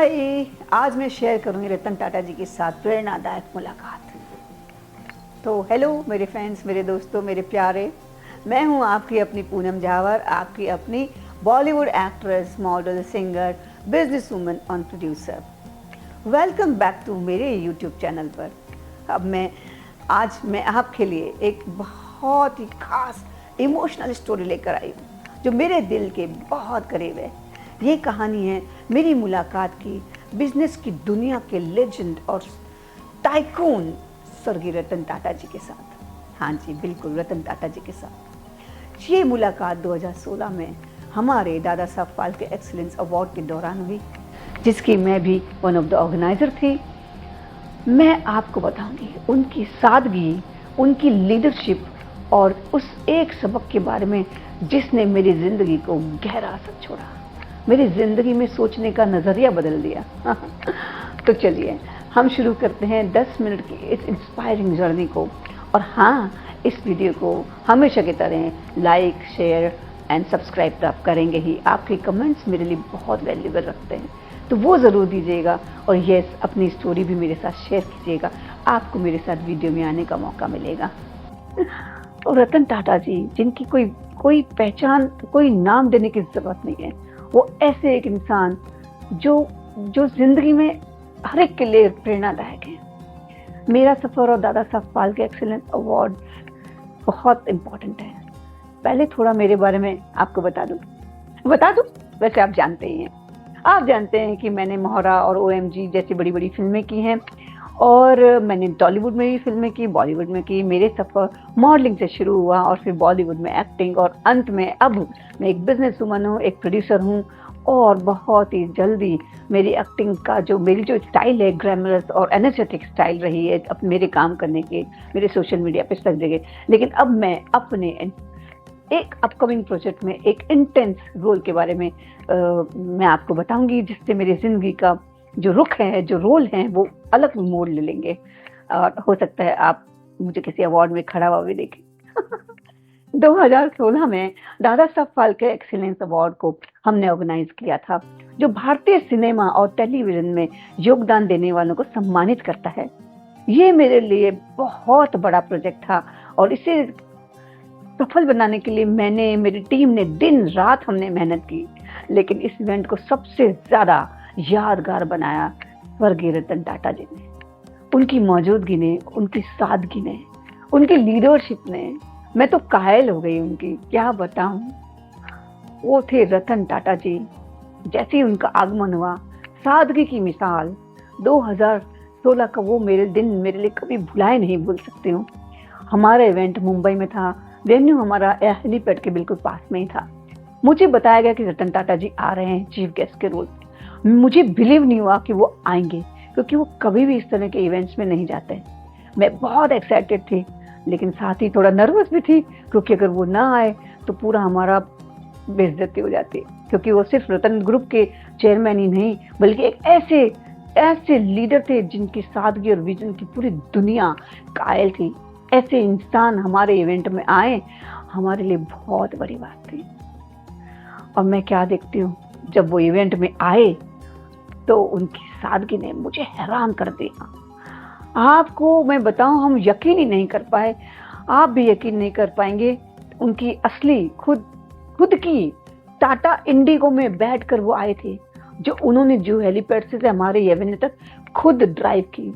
हाय, आज मैं शेयर करूंगी रतन टाटा जी के साथ प्रेरणादायक मुलाकात। तो हेलो मेरे फ्रेंड्स, मेरे दोस्तों, मेरे प्यारे, मैं हूं आपकी अपनी पूनम जावर, आपकी अपनी Bollywood actress, model, singer, business woman और प्रोड्यूसर। वेलकम बैक टू मेरे यूट्यूब चैनल पर। आज मैं आपके लिए एक बहुत ही खास इमोशनल स्टोरी लेकर आई हूँ जो मेरे दिल के बहुत करीब है। ये कहानी है मेरी मुलाकात की बिजनेस की दुनिया के लेजेंड और टाइकून स्वर्गीय रतन टाटा जी के साथ। हाँ जी, बिल्कुल रतन टाटा जी के साथ। ये मुलाकात 2016 में हमारे दादा साहब फाल्के एक्सीलेंस अवार्ड के दौरान हुई, जिसकी मैं भी वन ऑफ द ऑर्गेनाइजर थी। मैं आपको बताऊंगी उनकी सादगी, उनकी लीडरशिप और उस एक सबक के बारे में जिसने मेरी ज़िंदगी को गहरा असर छोड़ा, मेरी ज़िंदगी में सोचने का नज़रिया बदल दिया। तो चलिए हम शुरू करते हैं 10 मिनट की इस इंस्पायरिंग जर्नी को। और हाँ, इस वीडियो को हमेशा की तरह लाइक, शेयर एंड सब्सक्राइब तो आप करेंगे ही। आपके कमेंट्स मेरे लिए बहुत वैल्यूबल रखते हैं, तो वो ज़रूर दीजिएगा। और यस, अपनी स्टोरी भी मेरे साथ शेयर कीजिएगा, आपको मेरे साथ वीडियो में आने का मौका मिलेगा। और रतन टाटा जी, जिनकी कोई पहचान, कोई नाम देने की ज़रूरत नहीं है। वो ऐसे एक इंसान जो ज़िंदगी में हर एक के लिए प्रेरणादायक है। मेरा सफ़र और दादा साहब फाल्के एक्सीलेंस अवार्ड बहुत इम्पोर्टेंट है। पहले थोड़ा मेरे बारे में आपको बता दूं। वैसे आप जानते ही हैं। आप जानते हैं कि मैंने मोहरा और OMG जैसी बड़ी बड़ी फिल्में की हैं, और मैंने टॉलीवुड में भी फिल्में की, बॉलीवुड में की। मेरे सफ़र मॉडलिंग से शुरू हुआ और फिर बॉलीवुड में एक्टिंग, और अंत में अब मैं एक बिजनेस वूमन हूँ, एक प्रोड्यूसर हूँ। और बहुत ही जल्दी मेरी एक्टिंग का मेरी जो स्टाइल है, ग्लैमरस और एनर्जेटिक स्टाइल रही है अब मेरे काम करने के, मेरे सोशल मीडिया पे सब जगह। लेकिन अब मैं अपने एक अपकमिंग प्रोजेक्ट में एक इंटेंस रोल के बारे में मैं आपको बताऊंगी, जिससे मेरी ज़िंदगी का जो रुख है, जो रोल हैं, वो अलग मोड़ ले लेंगे। और हो सकता है आप मुझे किसी अवार्ड में खड़ा हुआ भी देखें। 2016 में दादा साहब फाल्के एक्सीलेंस अवार्ड को हमने ऑर्गेनाइज किया था, जो भारतीय सिनेमा और टेलीविजन में योगदान देने वालों को सम्मानित करता है। ये मेरे लिए बहुत बड़ा प्रोजेक्ट था, और इसे सफल बनाने के लिए मेरी टीम ने दिन रात हमने मेहनत की। लेकिन इस इवेंट को सबसे ज़्यादा यादगार बनाया स्वर्गीय रतन टाटा जी ने। उनकी मौजूदगी ने, उनकी सादगी ने, उनकी लीडरशिप ने, मैं तो कायल हो गई उनकी, क्या बताऊं। वो थे रतन टाटा जी। जैसे ही उनका आगमन हुआ, सादगी की मिसाल। 2016 का वो मेरे लिए कभी नहीं भूल सकती हूँ। हमारा इवेंट मुंबई में था। वेन्यू हमारा हेलीपैड के बिल्कुल पास में ही था। मुझे बताया गया कि रतन टाटा जी आ रहे हैं चीफ गेस्ट के रोल में। मुझे बिलीव नहीं हुआ कि वो आएंगे, क्योंकि वो कभी भी इस तरह के इवेंट्स में नहीं जाते। मैं बहुत एक्साइटेड थी, लेकिन साथ ही थोड़ा नर्वस भी थी, क्योंकि अगर वो ना आए तो पूरा हमारा बेइज्जती हो जाती। क्योंकि वो सिर्फ रतन ग्रुप के चेयरमैन ही नहीं, बल्कि एक ऐसे लीडर थे जिनकी सादगी और विजन की पूरी दुनिया कायल थी। ऐसे इंसान हमारे इवेंट में आए, हमारे लिए बहुत बड़ी बात थी। और मैं क्या देखती हूँ, जब वो इवेंट में आए तो उनकी सादगी ने मुझे हैरान कर दिया। आपको मैं बताऊं, हम यकीन ही नहीं कर पाए, आप भी यकीन नहीं कर पाएंगे। उनकी असली खुद की टाटा इंडिगो में बैठकर वो आए थे, जो हेलीपैड से हमारे एवेन्यू तक खुद ड्राइव की।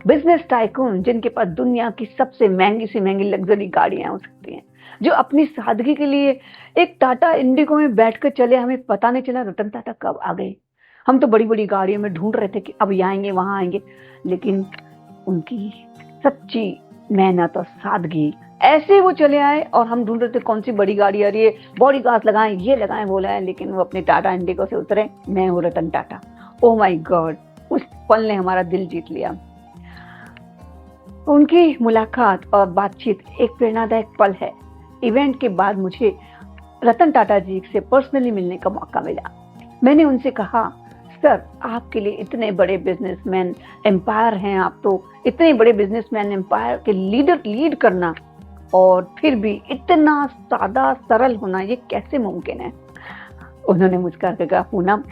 बिजनेस टाइकून, जिनके पास दुनिया की सबसे महंगी से महंगी लग्जरी गाड़ियां हो सकती हैं, जो अपनी सादगी के लिए एक टाटा इंडिगो में बैठकर चले। हमें पता नहीं चला रतन टाटा कब आ गए। हम तो बड़ी बड़ी गाड़ियों में ढूंढ रहे थे कि अब ये आएंगे, वहां आएंगे। लेकिन उनकी सच्ची मेहनत और सादगी, ऐसे वो चले आए और हम ढूंढ रहे थे कौन सी बड़ी गाड़ी आ रही है, बॉडी गार्ड लगाएं, ये लगाएं, वो लगाएं। लेकिन वो अपने टाटा इंडिगो से उतरे। मैं हूँ Ratan Tata. Oh my God, उस पल ने हमारा दिल जीत लिया। उनकी मुलाकात और बातचीत एक प्रेरणादायक पल है। इवेंट के बाद मुझे रतन टाटा जी से पर्सनली मिलने का मौका मिला। मैंने उनसे कहा, सर, आपके लिए इतने बड़े बिजनेसमैन एम्पायर हैं, आप तो इतने बड़े बिजनेसमैन एम्पायर के लीड करना, और फिर भी इतना सादा सरल होना, ये कैसे मुमकिन है। उन्होंने मुस्कुरा कर कहा, पूनम,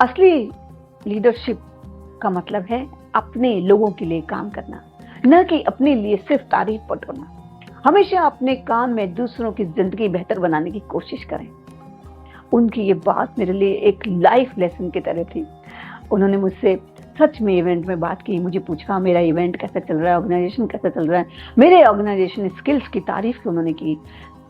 असली लीडरशिप का मतलब है अपने लोगों के लिए काम करना, न कि अपने लिए सिर्फ तारीफ बटोरना। हमेशा अपने काम में दूसरों की जिंदगी बेहतर बनाने की कोशिश करें। उनकी ये बात मेरे लिए एक लाइफ लेसन की तरह थी। उन्होंने मुझसे सच में इवेंट में बात की, मुझे पूछा मेरा इवेंट कैसा चल रहा है, ऑर्गेनाइजेशन कैसा चल रहा है, मेरे ऑर्गेनाइजेशन स्किल्स की तारीफ उन्होंने की।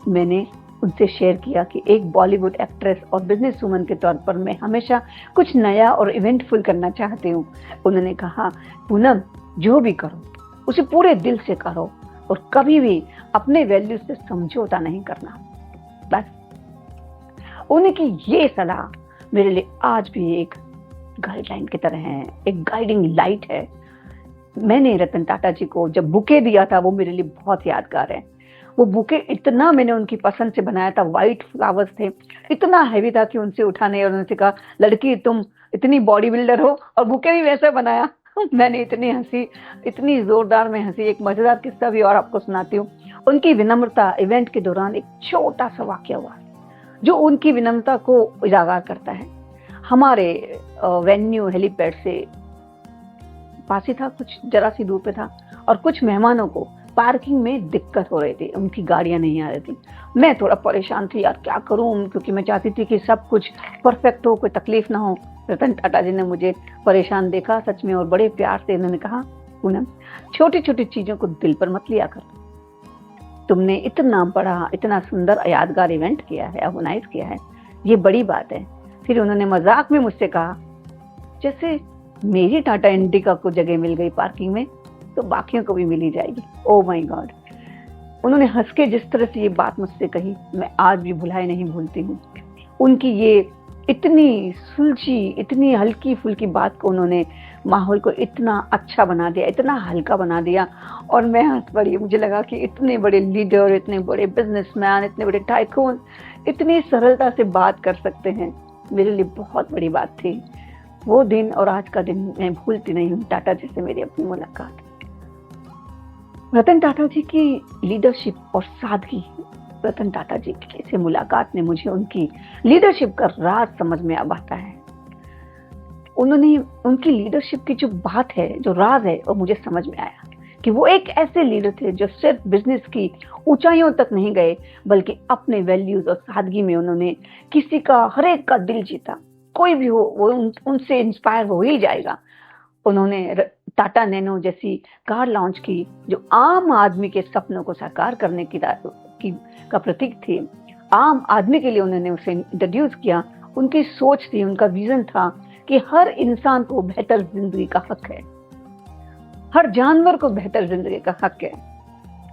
मैंने उनसे शेयर किया कि एक बॉलीवुड एक्ट्रेस और बिजनेस वूमन के तौर पर मैं हमेशा कुछ नया और इवेंटफुल करना चाहती हूँ। उन्होंने कहा, पूनम, जो भी करो उसे पूरे दिल से करो और कभी भी अपने वैल्यू से समझौता नहीं करना। बस उनकी ये सलाह मेरे लिए आज भी एक गाइडलाइन की तरह है, एक गाइडिंग लाइट है। मैंने रतन टाटा जी को जब बुके दिया था वो मेरे लिए बहुत यादगार है। वो बुके इतना मैंने उनकी पसंद से बनाया था, व्हाइट फ्लावर्स थे, इतना हैवी था कि उनसे उठाने, और उनसे कहा, लड़की तुम इतनी बॉडी बिल्डर हो, और बुके भी वैसा बनाया। मैंने इतनी हंसी, इतनी जोरदार में हंसी। एक मजेदार किस्सा भी और आपको सुनाती हूँ। उनकी विनम्रता, इवेंट के दौरान एक छोटा सा वाक्य हुआ जो उनकी विनम्रता को उजागर करता है। हमारे वेन्यू हेलीपैड से पास ही था, कुछ जरा सी दूर पे था, और कुछ मेहमानों को पार्किंग में दिक्कत हो रही थी, उनकी गाड़ियां नहीं आ रही थी। मैं थोड़ा परेशान थी, यार क्या करूं, क्योंकि मैं चाहती थी कि सब कुछ परफेक्ट हो, कोई तकलीफ ना हो। रतन टाटा जी ने मुझे परेशान देखा सच में, और बड़े प्यार से उन्होंने कहा, पूनम, छोटी छोटी चीजों को दिल पर मत लिया कर। तुमने इतना बड़ा, इतना सुंदर यादगार इवेंट किया है, ऑर्गेनाइज किया है, ये बड़ी बात है। फिर उन्होंने मजाक में मुझसे कहा, जैसे मेरी टाटा इंडिका को जगह मिल गई पार्किंग में तो बाकियों को भी मिली जाएगी। Oh my God. उन्होंने हंस के जिस तरह से ये बात मुझसे कही, मैं आज भी भुलाए नहीं भूलती हूँ। उनकी ये इतनी सुलझी, इतनी हल्की फुल्की बात को उन्होंने माहौल को इतना अच्छा बना दिया, इतना हल्का बना दिया, और मैं हंस पड़ी। मुझे लगा कि इतने बड़े लीडर, इतने बड़े बिजनेसमैन, इतने बड़े टाइकून इतनी सरलता से बात कर सकते हैं, मेरे लिए बहुत बड़ी बात थी। वो दिन और आज का दिन मैं भूलती नहीं हूँ। टाटा जी से मेरी अपनी मुलाकात, रतन टाटा जी की लीडरशिप और सादगी, रतन टाटा जी से मुलाकात ने मुझे उनकी लीडरशिप का राज समझ में अब आता है। उन्होंने, उनकी लीडरशिप की जो बात है, जो राज है, वो मुझे समझ में आया कि वो एक ऐसे लीडर थे जो सिर्फ बिजनेस की ऊंचाइयों तक नहीं गए, बल्कि अपने वैल्यूज और सादगी में उन्होंने किसी का, हर एक का दिल जीता। कोई भी हो वो उनसे इंस्पायर हो ही जाएगा। उन्होंने टाटा नैनो जैसी कार लॉन्च की जो आम आदमी के सपनों को साकार करने का प्रतीक थी। आम आदमी के लिए उन्होंने उसे इंट्रोड्यूस किया। उनकी सोच थी, उनका विजन था कि हर इंसान को बेहतर जिंदगी का हक है, हर जानवर को बेहतर जिंदगी का हक है।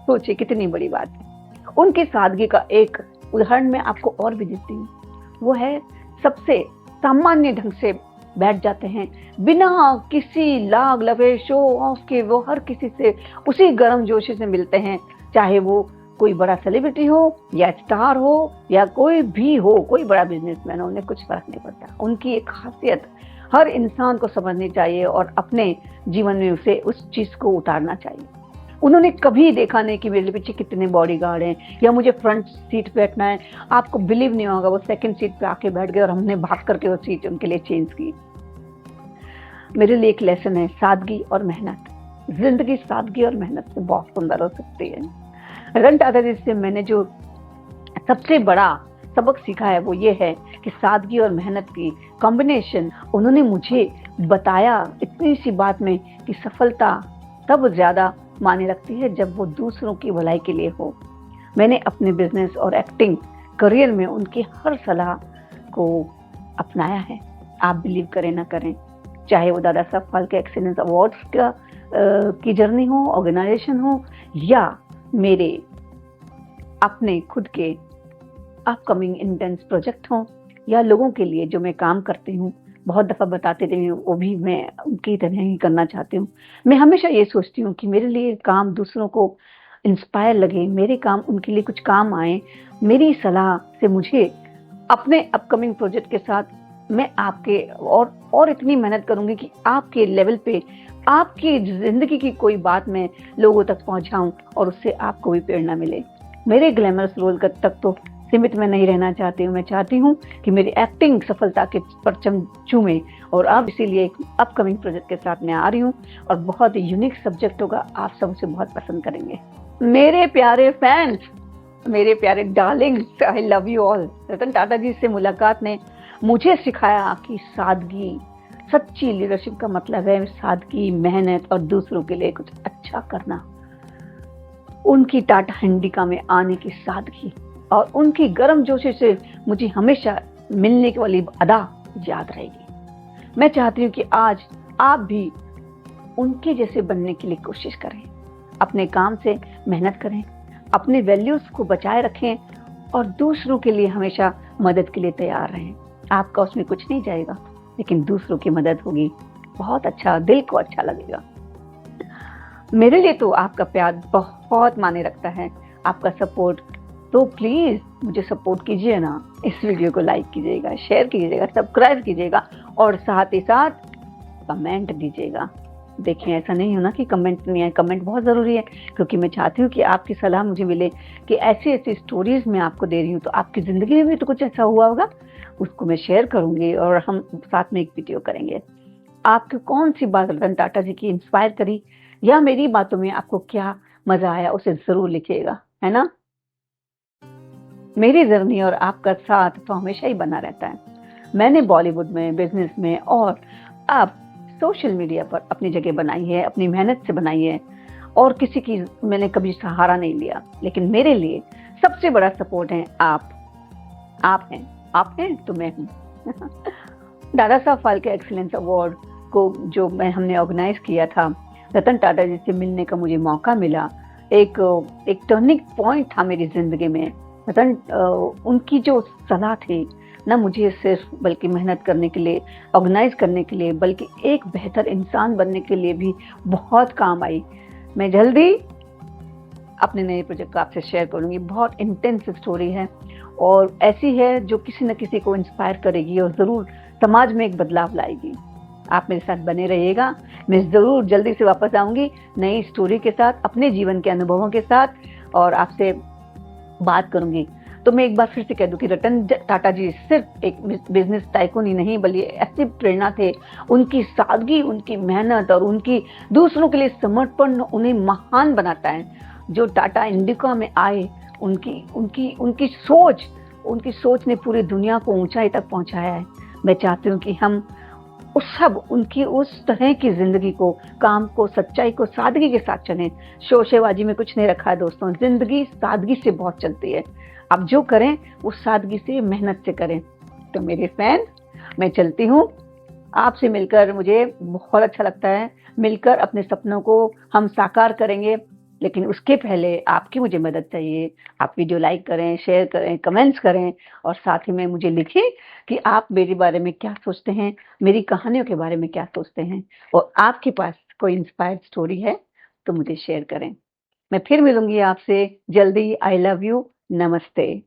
सोचिए कितनी बड़ी बात है। उनकी सादगी का एक उदाहरण मैं आपको और भी देती हूँ। वो है, सबसे सामान्य ढंग से बैठ जाते हैं, बिना किसी लाग लपेट शो ऑफ के वो हर किसी से उसी गर्म जोशी से मिलते हैं, चाहे वो कोई बड़ा सेलिब्रिटी हो या स्टार हो या कोई भी हो, कोई बड़ा बिजनेसमैन हो, उन्हें कुछ फर्क नहीं पड़ता। उनकी एक खासियत हर इंसान को समझनी चाहिए और अपने जीवन में उसे उस चीज को उतारना चाहिए। उन्होंने कभी देखा नहीं कि मेरे पीछे कितने बॉडीगार्ड हैं या मुझे फ्रंट सीट बैठना है। आपको बिलीव नहीं होगा, वो सेकंड सीट पे आके बैठ गए और हमने भाग करके वो सीट उनके लिए चेंज की। मेरे लिए एक लेसन है, सादगी और मेहनत। जिंदगी सादगी और मेहनत से बहुत सुंदर हो सकती है। रतन टाटा जी से मैंने जो सबसे बड़ा सबक सीखा है वो ये है कि सादगी और मेहनत की कॉम्बिनेशन, उन्होंने मुझे बताया इतनी सी बात में कि सफलता तब ज्यादा मायने रखती है जब वो दूसरों की भलाई के लिए हो। मैंने अपने बिजनेस और एक्टिंग करियर में उनकी हर सलाह को अपनाया है। आप बिलीव करें ना करें, चाहे वो दादा साहब फाल्के एक्सीलेंस अवार्ड्स की जर्नी हो, ऑर्गेनाइजेशन हो, या मेरे अपने खुद के अपकमिंग इंटेंस प्रोजेक्ट हो, या लोगों के लिए जो मैं काम करती हूँ, बहुत दफ़ा बताते थे वो भी मैं उनकी तरह ही करना चाहती हूँ। मैं हमेशा ये सोचती हूँ कि मेरे लिए काम दूसरों को इंस्पायर लगे, मेरे काम उनके लिए कुछ काम आए। मेरी सलाह से मुझे अपने अपकमिंग प्रोजेक्ट के साथ मैं आपके और इतनी मेहनत करूँगी कि आपके लेवल पे आपकी ज़िंदगी की कोई बात मैं लोगों तक पहुँचाऊँ और उससे आपको भी प्रेरणा मिले। मेरे ग्लैमरस रोल तक तो सीमित मैं नहीं रहना चाहती हूँ। मैं चाहती हूँ कि मेरी एक्टिंग सफलता के परचम चूमे, और अब इसीलिए एक अपकमिंग प्रोजेक्ट के साथ मैं आ रही हूँ और बहुत यूनिक सब्जेक्ट होगा, आप सब उसे बहुत पसंद करेंगे। मेरे प्यारे फैंस, मेरे प्यारे darlings, I love you all. Ratan Tata ji से मुलाकात ने मुझे सिखाया कि सादगी, सच्ची लीडरशिप का मतलब है सादगी, मेहनत और दूसरों के लिए कुछ अच्छा करना। उनकी टाटा इंडिका में आने की सादगी और उनकी गर्मजोशी से मुझे हमेशा मिलने वाली अदा याद रहेगी। मैं चाहती हूँ कि आज आप भी उनके जैसे बनने के लिए कोशिश करें, अपने काम से मेहनत करें, अपने वैल्यूज को बचाए रखें और दूसरों के लिए हमेशा मदद के लिए तैयार रहें। आपका उसमें कुछ नहीं जाएगा, लेकिन दूसरों की मदद होगी, बहुत अच्छा, दिल को अच्छा लगेगा। मेरे लिए तो आपका प्यार बहुत मायने रखता है, आपका सपोर्ट। तो प्लीज मुझे सपोर्ट कीजिए ना, इस वीडियो को लाइक कीजिएगा, शेयर कीजिएगा, सब्सक्राइब कीजिएगा और साथ ही साथ कमेंट दीजिएगा। देखिए, ऐसा नहीं होना कि कमेंट नहीं आए, कमेंट बहुत ज़रूरी है, क्योंकि मैं चाहती हूँ कि आपकी सलाह मुझे मिले कि ऐसी ऐसी स्टोरीज मैं आपको दे रही हूँ, तो आपकी ज़िंदगी में भी तो कुछ ऐसा हुआ होगा, उसको मैं शेयर करूँगी और हम साथ में एक वीडियो करेंगे। आपको कौन सी बात रतन टाटा जी की इंस्पायर करी या मेरी बातों में आपको क्या मज़ा आया, उसे ज़रूर लिखिएगा, है ना। मेरी जर्नी और आपका साथ तो हमेशा ही बना रहता है। मैंने बॉलीवुड में, बिजनेस में और अब सोशल मीडिया पर अपनी जगह बनाई है, अपनी मेहनत से बनाई है, और किसी की मैंने कभी सहारा नहीं लिया। लेकिन मेरे लिए सबसे बड़ा सपोर्ट है आप। आप हैं तो मैं हूँ। दादा साहब फाल्के एक्सीलेंस अवार्ड को जो हमने ऑर्गेनाइज किया था, रतन टाटा जी से मिलने का मुझे मौका मिला। एक टर्निंग पॉइंट था मेरी जिंदगी में। रतन उनकी जो सलाह थी ना, मुझे सिर्फ बल्कि मेहनत करने के लिए, ऑर्गेनाइज करने के लिए, बल्कि एक बेहतर इंसान बनने के लिए भी बहुत काम आई। मैं जल्दी अपने नए प्रोजेक्ट को आपसे शेयर करूंगी। बहुत इंटेंस स्टोरी है और ऐसी है जो किसी न किसी को इंस्पायर करेगी और ज़रूर समाज में एक बदलाव लाएगी। आप मेरे साथ बने रहिएगा। मैं ज़रूर जल्दी से वापस आऊंगी नई स्टोरी के साथ, अपने जीवन के अनुभवों के साथ, और आपसे बात करूंगी। तो मैं एक बार फिर से कह दूं कि रतन टाटा जी सिर्फ एक बिजनेस टाइकून ही नहीं, बल्कि ऐसे प्रेरणा थे। उनकी सादगी, उनकी मेहनत और उनकी दूसरों के लिए समर्पण उन्हें महान बनाता है। जो टाटा इंडिका में आए, उनकी सोच ने पूरी दुनिया को ऊंचाई तक पहुंचाया है। मैं चाहती हूँ कि हम उनकी उस तरह की जिंदगी को, काम को, सच्चाई को, सादगी के साथ चलें। शोशेबाजी में कुछ नहीं रखा है दोस्तों, जिंदगी सादगी से बहुत चलती है। आप जो करें वो सादगी से, मेहनत से करें। तो मेरे फैन, मैं चलती हूँ। आपसे मिलकर मुझे बहुत अच्छा लगता है। मिलकर अपने सपनों को हम साकार करेंगे, लेकिन उसके पहले आपकी मुझे मदद चाहिए। आप वीडियो लाइक करें, शेयर करें, कमेंट्स करें और साथ ही में मुझे लिखें कि आप मेरे बारे में क्या सोचते हैं, मेरी कहानियों के बारे में क्या सोचते हैं, और आपके पास कोई इंस्पायर्ड स्टोरी है तो मुझे शेयर करें। मैं फिर मिलूंगी आपसे जल्दी। आई लव यू। नमस्ते।